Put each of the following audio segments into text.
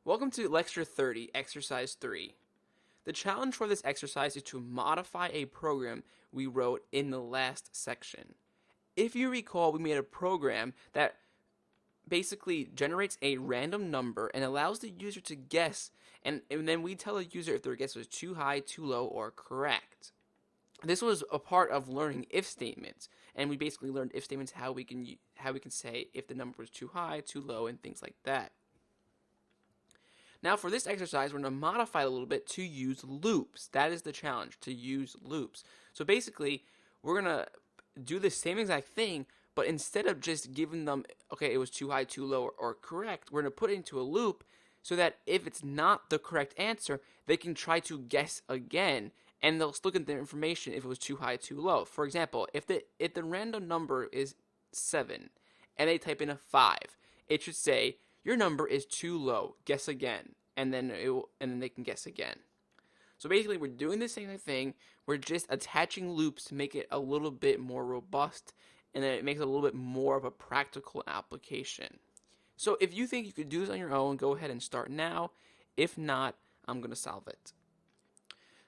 Welcome to Lecture 30, Exercise 3. The challenge for this exercise is to modify a program we wrote in the last section. If you recall, we made a program that basically generates a random number and allows the user to guess, and then we tell the user if their guess was too high, too low, or correct. This was a part of learning if statements, and we basically learned if statements how we can say if the number was too high, too low, and things like that. Now for this exercise, we're going to modify it a little bit to use loops. That is the challenge, to use loops. So basically, we're going to do the same exact thing, but instead of just giving them, okay, it was too high, too low, or correct, we're going to put it into a loop so that if it's not the correct answer, they can try to guess again, and they'll look at the information if it was too high, too low. For example, if the random number is 7, and they type in a 5, it should say, your number is too low, guess again, and then they can guess again. So basically, we're doing the same thing, we're just attaching loops to make it a little bit more robust, and then it makes it a little bit more of a practical application. So if you think you could do this on your own, go ahead and start now. If not, I'm going to solve it.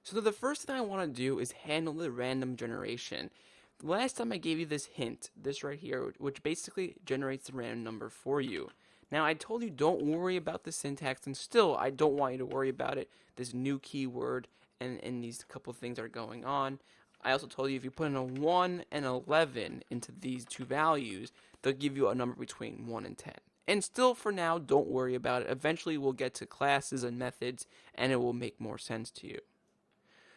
So the first thing I want to do is handle the random generation. Last time I gave you this hint, this right here, which basically generates the random number for you. Now, I told you don't worry about the syntax, and still, I don't want you to worry about it. This new keyword and these couple of things are going on. I also told you if you put in a 1 and 11 into these two values, they'll give you a number between 1 and 10. And still, for now, don't worry about it. Eventually, we'll get to classes and methods, and it will make more sense to you.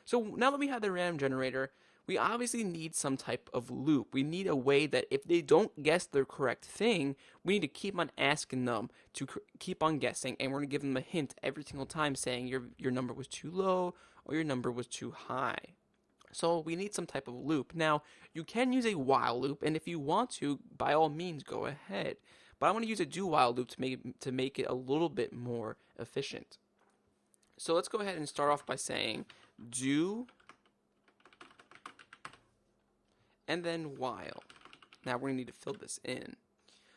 So now that we have the random generator, we obviously need some type of loop. We need a way that if they don't guess the correct thing, we need to keep on asking them to keep on guessing, and we're going to give them a hint every single time saying your number was too low or your number was too high. So we need some type of loop. Now, you can use a while loop, and if you want to, by all means, go ahead. But I want to use a do while loop to make it a little bit more efficient. So let's go ahead and start off by saying do and then while. Now we're going to need to fill this in.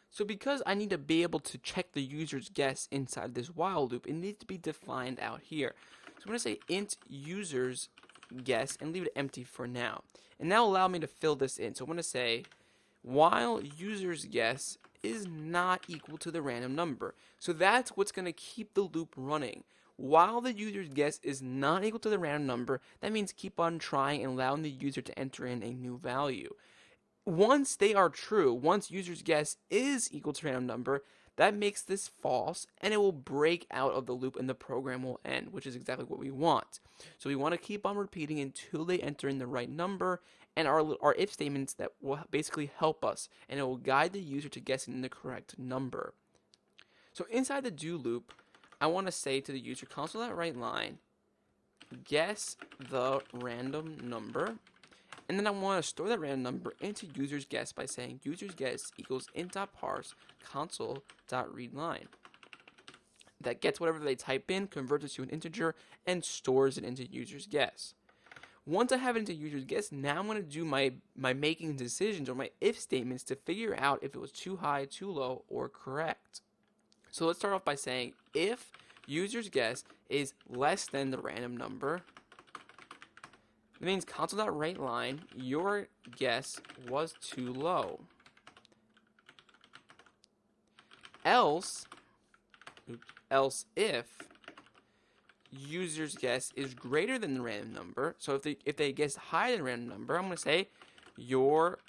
So because I need to be able to check the user's guess inside this while loop, it needs to be defined out here. So I'm going to say int users guess and leave it empty for now. And now allow me to fill this in. So I'm going to say while users guess is not equal to the random number. So that's what's going to keep the loop running. While the user's guess is not equal to the random number, that means keep on trying and allowing the user to enter in a new value. Once they are true, once user's guess is equal to random number, that makes this false, and it will break out of the loop and the program will end, which is exactly what we want. So we want to keep on repeating until they enter in the right number, and our if statements that will basically help us, and it will guide the user to guessing the correct number. So inside the do loop, I want to say to the user, console.writeLine, guess the random number, and then I want to store that random number into user's guess by saying user's guess equals int.parse console.readLine. That gets whatever they type in, converts it to an integer, and stores it into user's guess. Once I have it into user's guess, now I'm going to do my making decisions or my if statements to figure out if it was too high, too low, or correct. So let's start off by saying if user's guess is less than the random number, it means console.writeLine, your guess was too low. Else if user's guess is greater than the random number, so if they guess higher than the random number, I'm going to say your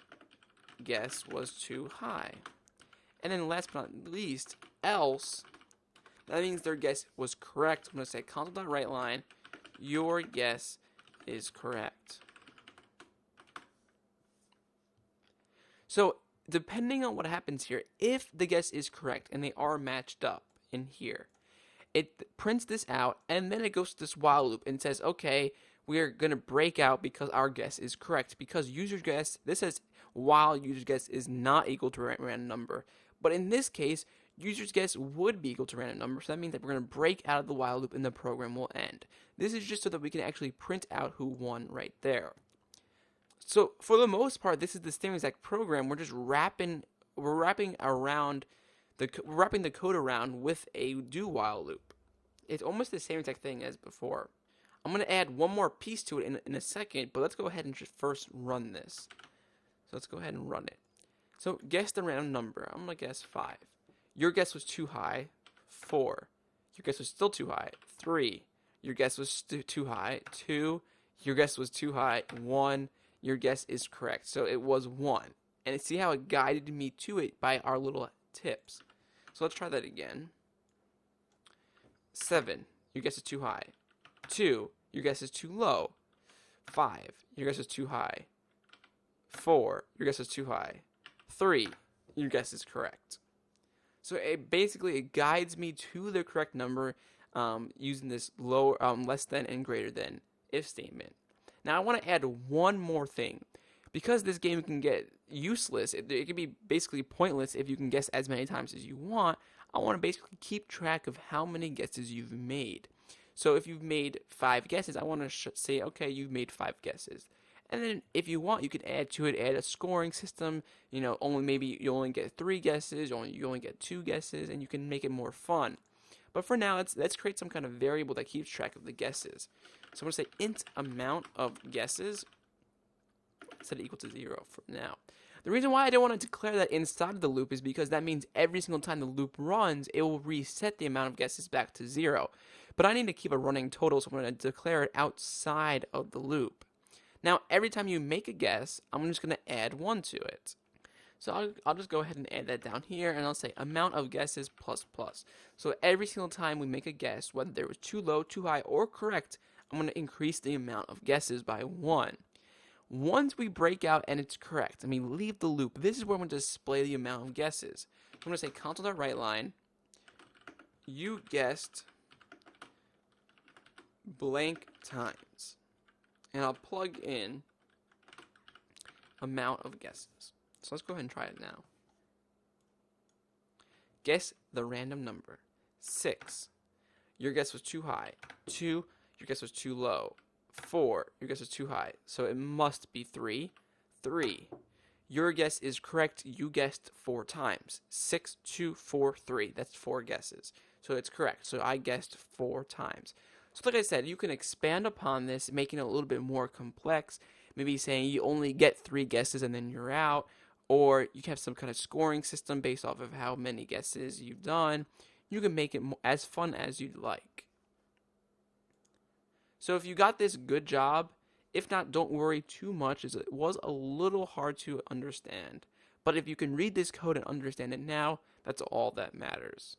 guess was too high. And then last but not least, else, that means their guess was correct. I'm going to say console.writeLine, your guess is correct. So depending on what happens here, if the guess is correct and they are matched up in here, it prints this out and then it goes to this while loop and says, okay, we're going to break out because our guess is correct. Because user's guess, this says while user's guess is not equal to a random number. But in this case, user's guess would be equal to random number, so that means that we're going to break out of the while loop and the program will end. This is just so that we can actually print out who won right there. So for the most part, this is the same exact program. We're just wrapping the code around with a do while loop. It's almost the same exact thing as before. I'm going to add one more piece to it in a second, but let's go ahead and just first run this. So let's go ahead and run it. So guess the random number. I'm going to guess 5. Your guess was too high. 4. Your guess was still too high. 3. Your guess was too high. 2. Your guess was too high. 1. Your guess is correct. So it was 1. And see how it guided me to it by our little tips. So let's try that again. 7. Your guess is too high. 2. Your guess is too low. 5. Your guess is too high. 4. Your guess is too high. 3. Your guess is correct. So it guides me to the correct number using this less than and greater than if statement. Now I want to add one more thing. Because this game can get useless, it can be basically pointless if you can guess as many times as you want. I want to basically keep track of how many guesses you've made. So if you've made 5 guesses, I want to say, okay, you've made 5 guesses. And then if you want, you can add a scoring system. Maybe you only get 3 guesses, you only get 2 guesses, and you can make it more fun. But for now, let's create some kind of variable that keeps track of the guesses. So I'm going to say int amount of guesses, set it equal to 0 for now. The reason why I don't want to declare that inside of the loop is because that means every single time the loop runs, it will reset the amount of guesses back to 0. But I need to keep a running total, so I'm going to declare it outside of the loop. Now, every time you make a guess, I'm just going to add 1 to it. So I'll just go ahead and add that down here, and I'll say amount of guesses plus plus. So every single time we make a guess, whether it was too low, too high, or correct, I'm going to increase the amount of guesses by 1. Once we break out and it's correct, leave the loop, this is where I'm going to display the amount of guesses. So I'm going to say console.writeLine, you guessed blank times. And I'll plug in amount of guesses. So let's go ahead and try it now. Guess the random number. 6. Your guess was too high. 2. Your guess was too low. 4. Your guess was too high. So it must be 3. 3. Your guess is correct. You guessed 4 times. 6, 2, 4, 3. That's 4 guesses. So it's correct. So I guessed 4 times. So like I said, you can expand upon this, making it a little bit more complex. Maybe saying you only get 3 guesses and then you're out. Or you can have some kind of scoring system based off of how many guesses you've done. You can make it as fun as you'd like. So if you got this, good job. If not, don't worry too much, as it was a little hard to understand. But if you can read this code and understand it now, that's all that matters.